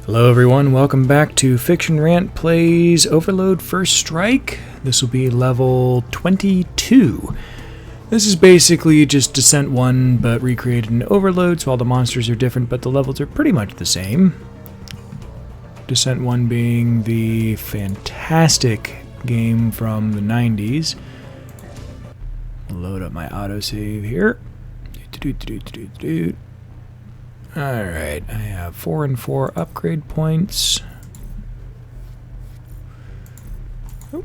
Hello everyone, welcome back to Fiction Rant Plays Overload First Strike. This will be level 22. This is basically just Descent 1 but recreated in Overload, so all the monsters are different but the levels are pretty much the same. Descent 1 being the fantastic game from the 90s. Load up my autosave here. Alright, I have 4 and 4 upgrade points. Oh,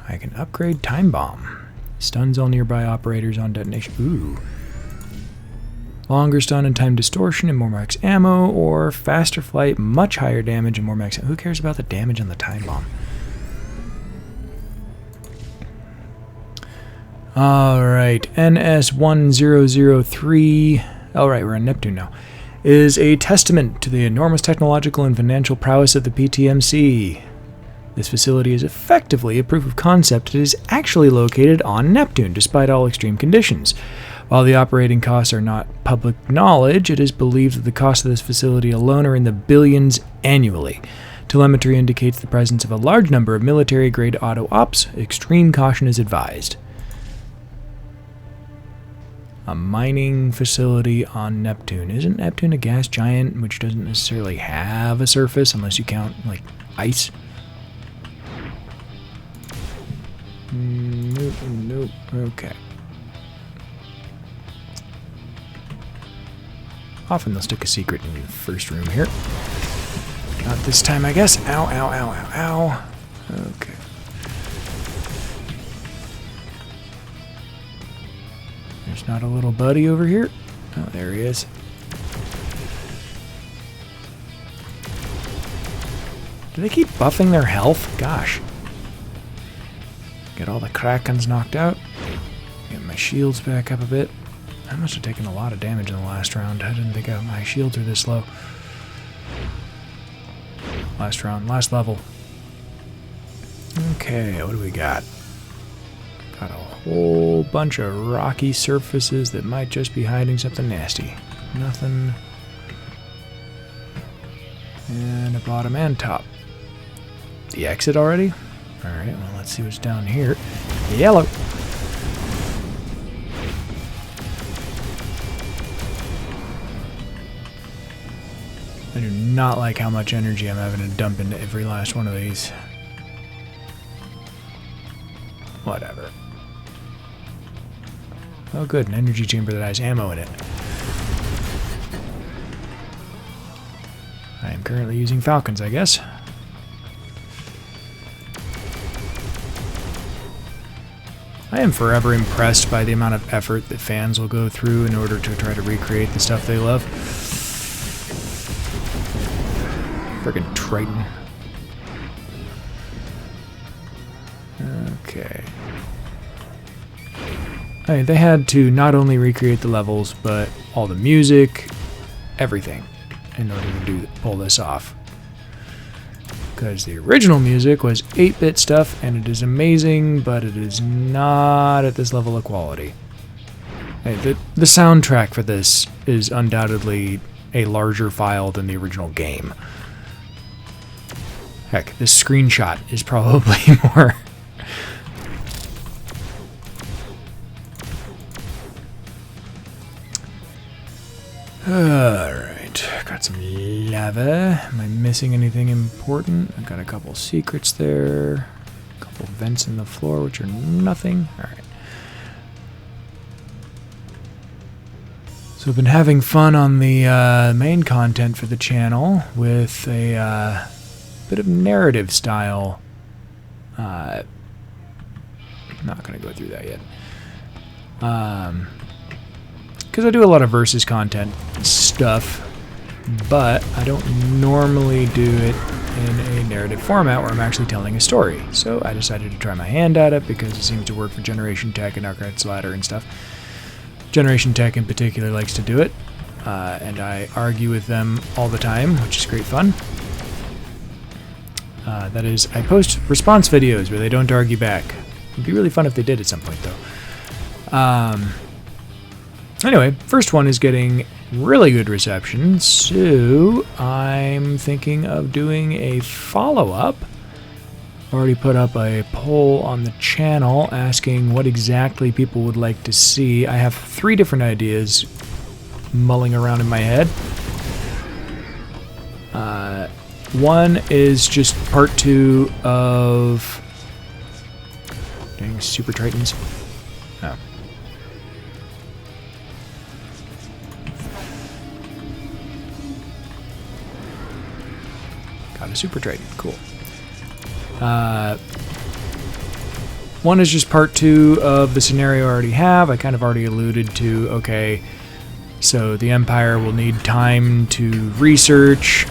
I can upgrade Time Bomb. Stuns all nearby operators on detonation. Ooh. Longer stun and time distortion and more max ammo, or faster flight, much higher damage and more max ammo. Who cares about the damage on the Time Bomb? Alright, NS1003. Alright, we're on Neptune now. Is a testament to the enormous technological and financial prowess of the PTMC. This facility is effectively a proof of concept that is actually located on Neptune, despite all extreme conditions. While the operating costs are not public knowledge, it is believed that the costs of this facility alone are in the billions annually. Telemetry indicates the presence of a large number of military-grade auto-ops. Extreme caution is advised. A mining facility on Neptune. Isn't Neptune a gas giant which doesn't necessarily have a surface unless you count, like, ice? Nope. Okay. Often they'll stick a secret in the first room here. Not this time, I guess. Ow. Okay. There's not a little buddy over here. Oh, there he is. Do they keep buffing their health? Gosh. Get all the Krakens knocked out. Get my shields back up a bit. I must have taken a lot of damage in the last round. I didn't think my shields were this low. Last round, last level. Okay, what do we got? Got a whole bunch of rocky surfaces that might just be hiding something nasty. Nothing. And a bottom and top. The exit already? Alright, well, let's see what's down here. Yellow! I do not like how much energy I'm having to dump into every last one of these. Whatever. Oh good, an energy chamber that has ammo in it. I am currently using Falcons, I guess. I am forever impressed by the amount of effort that fans will go through in order to try to recreate the stuff they love. Friggin' Triton. Okay. I mean, they had to not only recreate the levels, but all the music, everything, in order to pull this off. Because the original music was 8-bit stuff, and it is amazing, but it is not at this level of quality. Hey, the soundtrack for this is undoubtedly a larger file than the original game. Heck, this screenshot is probably more... Alright, got some lava. Am I missing anything important? I've got a couple secrets there. A couple vents in the floor, which are nothing. Alright. So I've been having fun on the main content for the channel with a bit of narrative style. I'm not going to go through that yet. Because I do a lot of versus content stuff, but I don't normally do it in a narrative format where I'm actually telling a story. So I decided to try my hand at it because it seems to work for Generation Tech and Archive Ladder and stuff. Generation Tech in particular likes to do it, and I argue with them all the time, which is great fun. That is, I post response videos where they don't argue back. It'd be really fun if they did at some point, though. Anyway, first one is getting really good reception, so I'm thinking of doing a follow-up. Already put up a poll on the channel asking what exactly people would like to see. I have 3 different ideas mulling around in my head. One is just part 2 of... Dang, Super Tritons. Oh. Got a Super Triton. Cool. One is just part 2 of the scenario I already have. I kind of already alluded to, okay, so the Empire will need time to research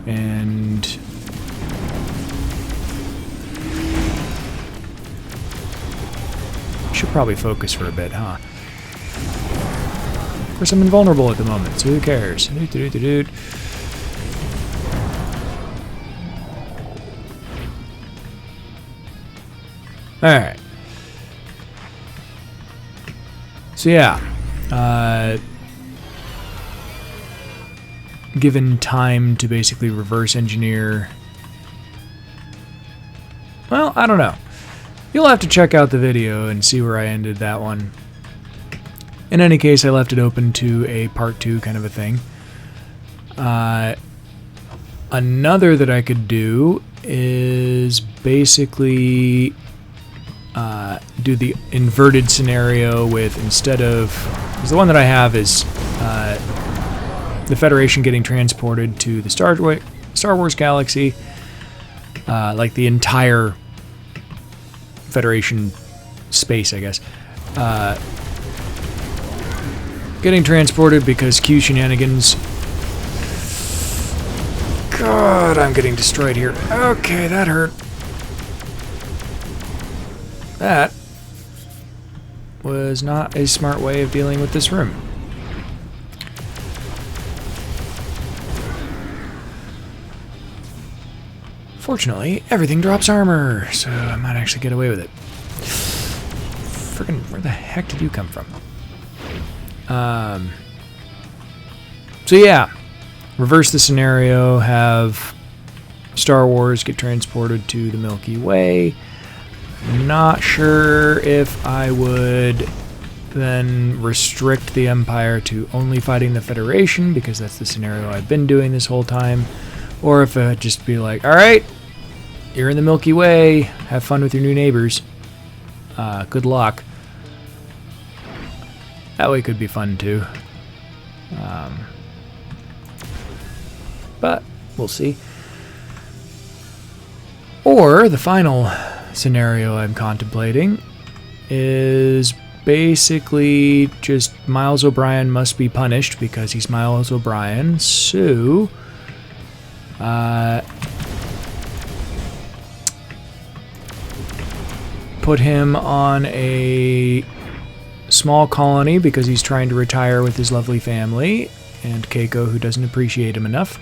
and should probably focus for a bit, huh? Of course, I'm invulnerable at the moment, so who cares? Alright. So yeah, given time to basically reverse engineer... Well, I don't know. You'll have to check out the video and see where I ended that one. In any case, I left it open to a part 2 kind of a thing. Another that I could do is basically do the inverted scenario with, instead of... Because the one that I have is the Federation getting transported to the Star Wars galaxy. Like the entire Federation space, I guess. Getting transported because Q shenanigans. God, I'm getting destroyed here. Okay, that hurt. That was not a smart way of dealing with this room. Fortunately, everything drops armor, so I might actually get away with it. Friggin', where the heck did you come from? So yeah, reverse the scenario, have Star Wars get transported to the Milky Way. Not sure if I would then restrict the Empire to only fighting the Federation, because that's the scenario I've been doing this whole time, or if I'd just be like, alright, you're in the Milky Way, have fun with your new neighbors, good luck. That way could be fun too. But we'll see. Or the final scenario I'm contemplating is basically just Miles O'Brien must be punished because he's Miles O'Brien, so put him on a small colony because he's trying to retire with his lovely family, and Keiko, who doesn't appreciate him enough.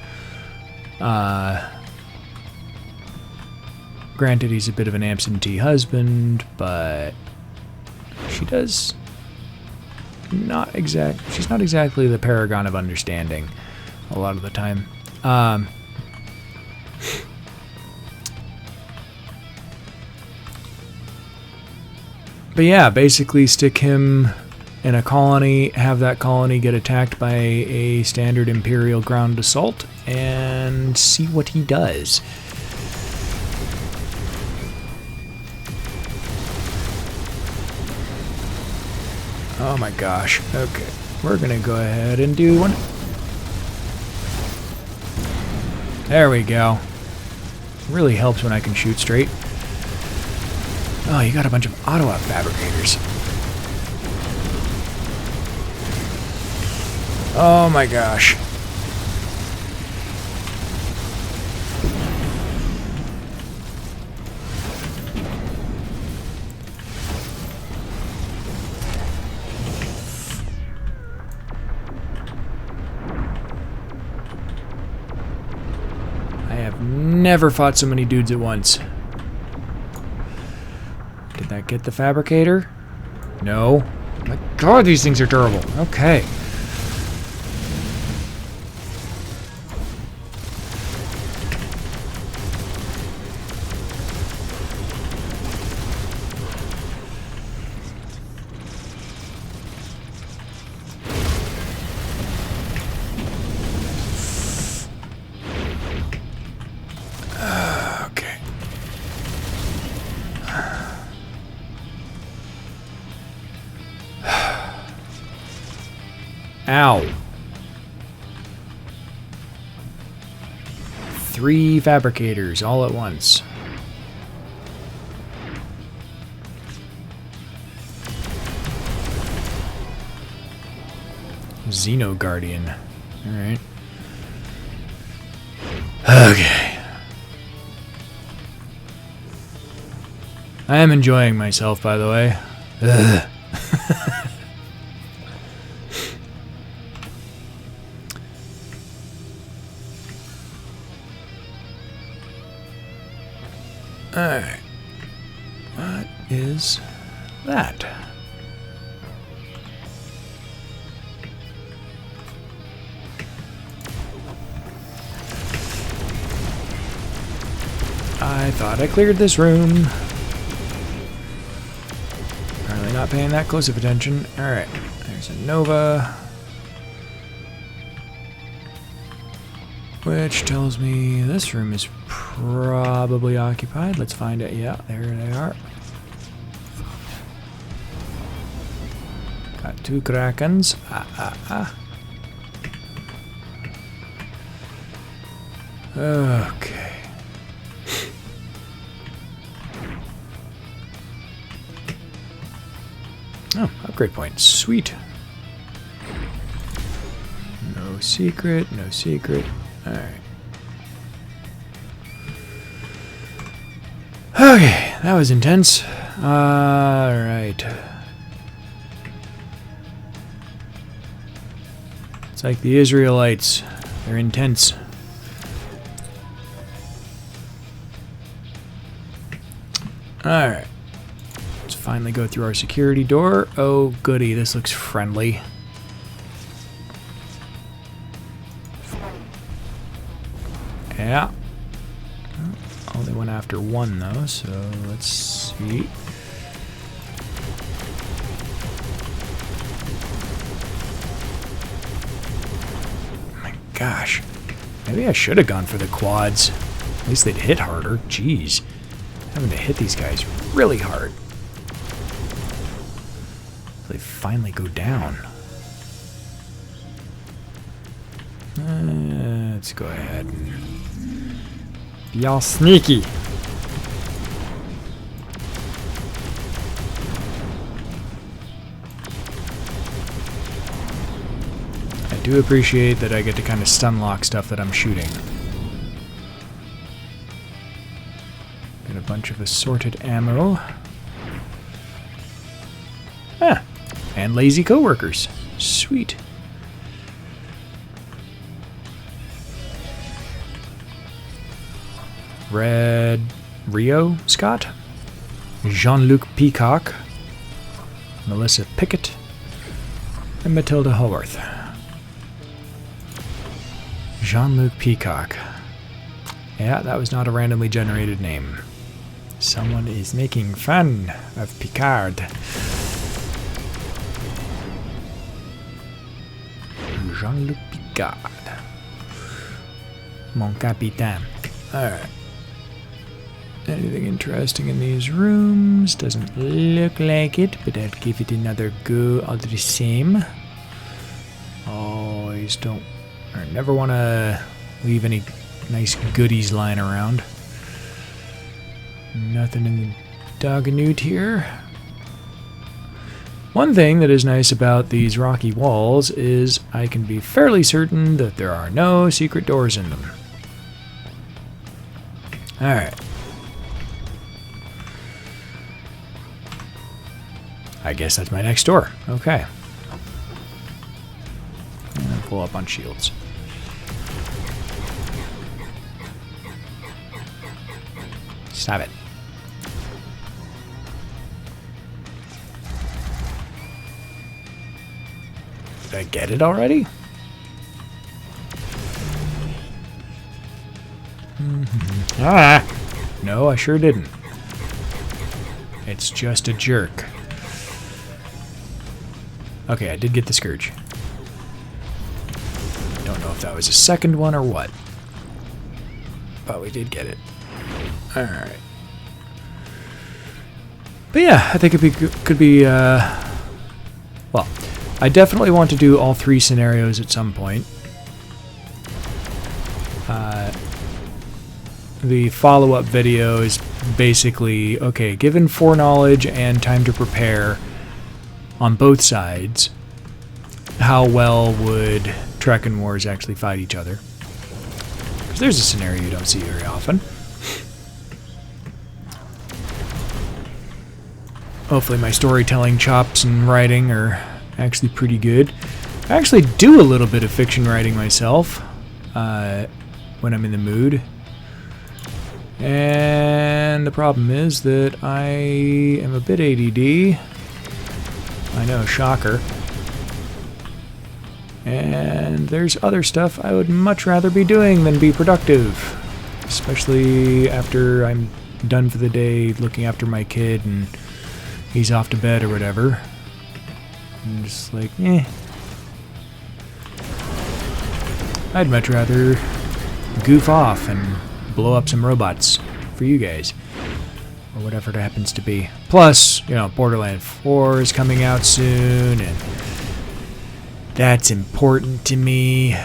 Granted, he's a bit of an absentee husband, but she's not exactly the paragon of understanding a lot of the time. But yeah, basically stick him in a colony, have that colony get attacked by a standard Imperial ground assault, and see what he does. Oh my gosh. Okay, we're gonna go ahead and do one. There we go. Really helps when I can shoot straight. Oh, you got a bunch of Ottawa fabricators. Oh my gosh. I have never fought so many dudes at once. Did that get the fabricator? No. My god, these things are durable. Okay. Okay. Ow. 3 fabricators all at once. Xeno Guardian. Alright. Okay. I am enjoying myself, by the way. Ugh. Alright. What is that? I thought I cleared this room. Apparently not paying that close of attention. Alright. There's a Nova. Which tells me this room is probably occupied. Let's find it. Yeah, there they are. Got 2 Krakens. Okay. Oh, upgrade point. Sweet. No secret, no secret. Alright. Okay, that was intense. Alright. It's like the Israelites. They're intense. Alright. Let's finally go through our security door. Oh, goody. This looks friendly. Yeah. Only went after 1, though, so let's see. My gosh. Maybe I should have gone for the quads. At least they'd hit harder. Jeez. Having to hit these guys really hard. They finally go down. Let's go ahead and be all sneaky. I do appreciate that I get to kind of stun lock stuff that I'm shooting. Got a bunch of assorted ammo. Ah, and lazy coworkers. Sweet. Red Rio Scott, Jean-Luc Peacock, Melissa Pickett, and Matilda Haworth. Jean-Luc Peacock. Yeah, that was not a randomly generated name. Someone is making fun of Picard. Jean-Luc Picard. Mon capitaine. Alright. Anything interesting in these rooms? Doesn't look like it, but I'll give it another go all the same. Always don't, or never want to leave any nice goodies lying around. Nothing in the Doganoot here. One thing that is nice about these rocky walls is I can be fairly certain that there are no secret doors in them. Alright. I guess that's my next door. Okay. And pull up on shields. Stop it. Did I get it already? Ah! No, I sure didn't. It's just a jerk. Okay, I did get the Scourge. Don't know if that was a second one or what. But we did get it. Alright. But yeah, I think it could be, well, I definitely want to do all 3 scenarios at some point. The follow-up video is basically, okay, given foreknowledge and time to prepare on both sides, how well would Trek and Wars actually fight each other? Because there's a scenario you don't see very often. Hopefully my storytelling chops and writing are actually pretty good. I actually do a little bit of fiction writing myself when I'm in the mood. And the problem is that I am a bit ADD. I know, shocker. And there's other stuff I would much rather be doing than be productive. Especially after I'm done for the day looking after my kid and he's off to bed or whatever. I'm just like, eh. I'd much rather goof off and blow up some robots for you guys. Or whatever it happens to be. Plus, you know, Borderlands 4 is coming out soon, and that's important to me.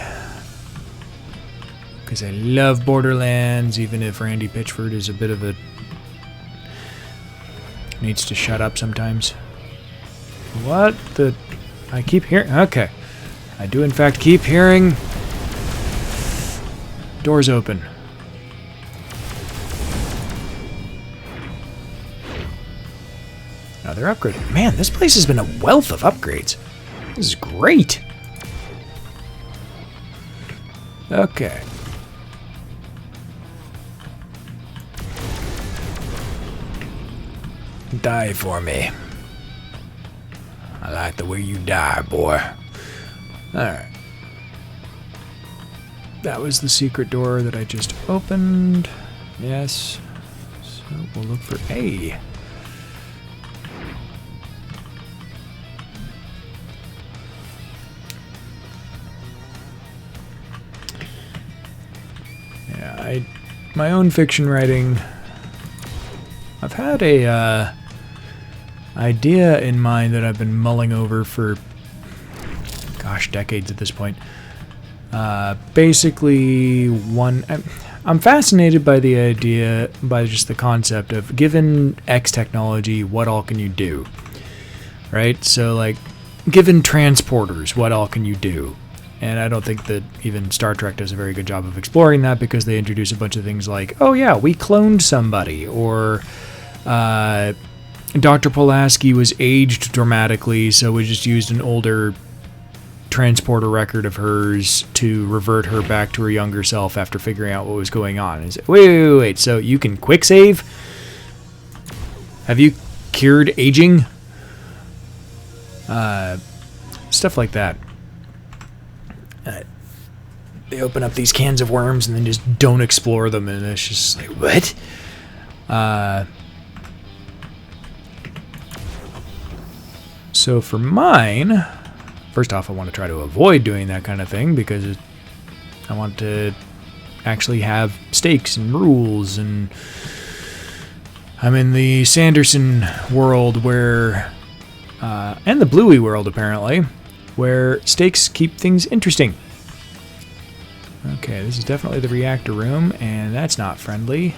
Because I love Borderlands, even if Randy Pitchford is a bit of a... needs to shut up sometimes. What the... I keep hearing... Okay. I do in fact keep hearing... doors open. Now they're upgraded. Man, this place has been a wealth of upgrades. This is great. Okay. Die for me. I like the way you die, boy. Alright. That was the secret door that I just opened. Yes. So we'll look for A. Yeah, my own fiction writing, I've had a idea in mind that I've been mulling over for, gosh, decades at this point. Basically, I'm fascinated by the idea, by just the concept of, given X technology, what all can you do? Right? So, like, given transporters, what all can you do? And I don't think that even Star Trek does a very good job of exploring that, because they introduce a bunch of things like, oh yeah, we cloned somebody, or Dr. Pulaski was aged dramatically, so we just used an older transporter record of hers to revert her back to her younger self after figuring out what was going on. Is it, wait, so you can quick save? Have you cured aging? Stuff like that. They open up these cans of worms and then just don't explore them, and it's just like, what? So for mine, first off, I want to try to avoid doing that kind of thing, because I want to actually have stakes and rules, and I'm in the Sanderson world where, and the Bluey world apparently, where stakes keep things interesting. Okay, this is definitely the reactor room, and that's not friendly.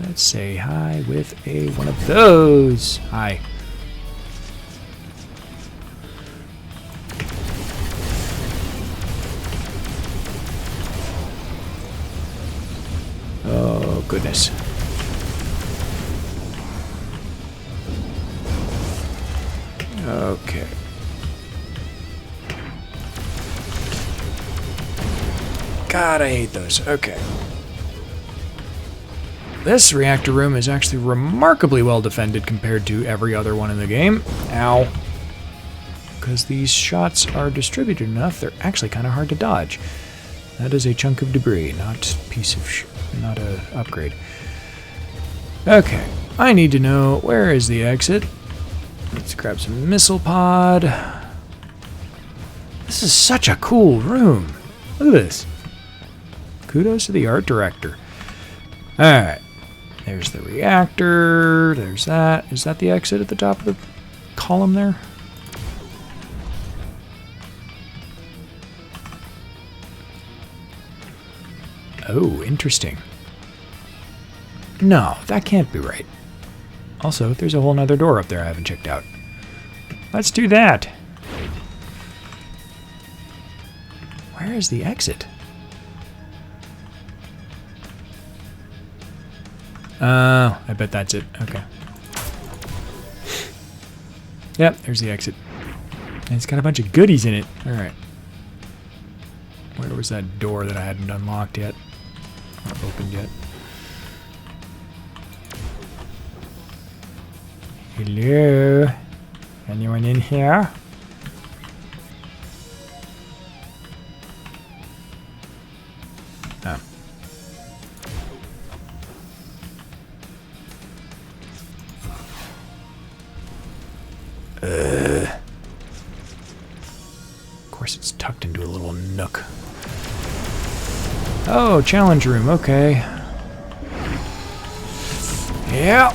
Let's say hi with one of those. Hi. Oh, goodness. Okay. God, I hate those. Okay. This reactor room is actually remarkably well defended compared to every other one in the game. Ow. because these shots are distributed enough, they're actually kind of hard to dodge. That is a chunk of debris, not not a upgrade. Okay, I need to know where is the exit. Let's grab some missile pod. This is such a cool room. Look at this. Kudos to the art director. Alright. There's the reactor. There's that. Is that the exit at the top of the column there? Oh, interesting. No, that can't be right. Also, there's a whole nother door up there I haven't checked out. Let's do that. Where is the exit? Oh, I bet that's it. Okay. Yep, there's the exit. And it's got a bunch of goodies in it. Alright. Where was that door that I hadn't unlocked yet? Or opened yet? Hello? Anyone in here? Oh. Of course it's tucked into a little nook. Oh, challenge room, okay. Yeah.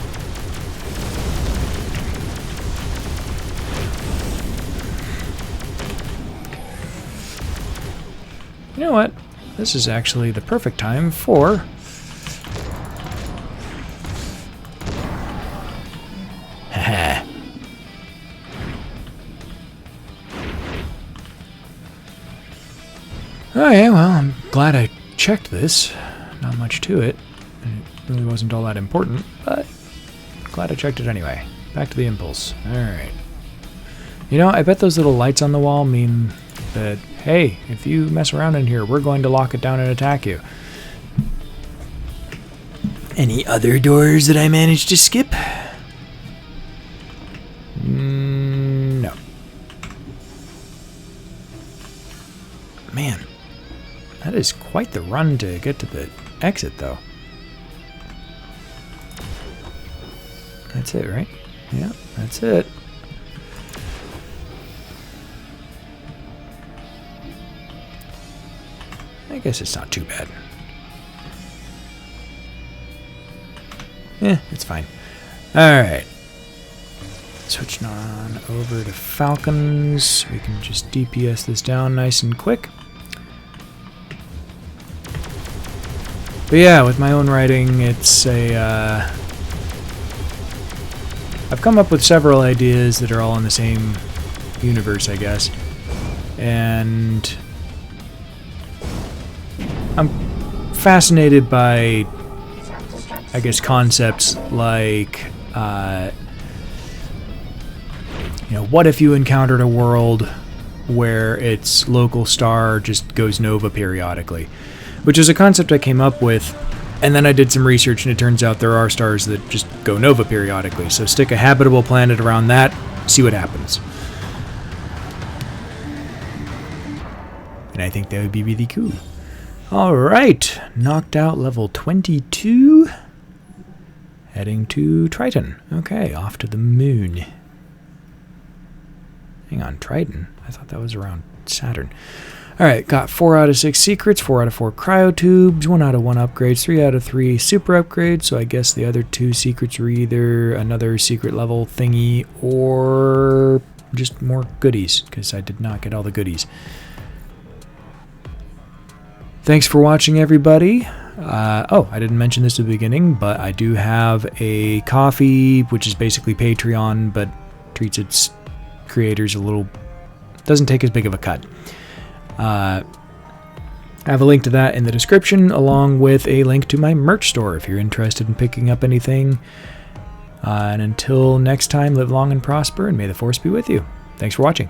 You know what? This is actually the perfect time for... Haha. Okay, well, I'm glad I checked this. Not much to it. And it really wasn't all that important, but glad I checked it anyway. Back to the impulse. Alright. You know, I bet those little lights on the wall mean that, hey, if you mess around in here, we're going to lock it down and attack you. Any other doors that I managed to skip? No. Man, that is quite the run to get to the exit, though. That's it, right? Yeah, that's it. I guess it's not too bad. It's fine. Alright. Switching on over to Falcons. We can just DPS this down nice and quick. But yeah, with my own writing, it's a... I've come up with several ideas that are all in the same universe, I guess. And... I'm fascinated by, I guess, concepts like, you know, what if you encountered a world where its local star just goes nova periodically? Which is a concept I came up with, and then I did some research, and it turns out there are stars that just go nova periodically. So stick a habitable planet around that, see what happens. And I think that would be really cool. Alright, knocked out level 22. Heading to Triton. Okay, off to the moon. Hang on, Triton? I thought that was around Saturn. Alright, got 4 out of 6 secrets, 4 out of 4 cryotubes, 1 out of 1 upgrades, 3 out of 3 super upgrades, so I guess the other 2 secrets were either another secret level thingy or just more goodies, because I did not get all the goodies. Thanks for watching, everybody. Oh, I didn't mention this at the beginning, but I do have a Ko-fi, which is basically Patreon, but treats its creators a little... doesn't take as big of a cut. I have a link to that in the description, along with a link to my merch store if you're interested in picking up anything. And until next time, live long and prosper, and may the Force be with you. Thanks for watching.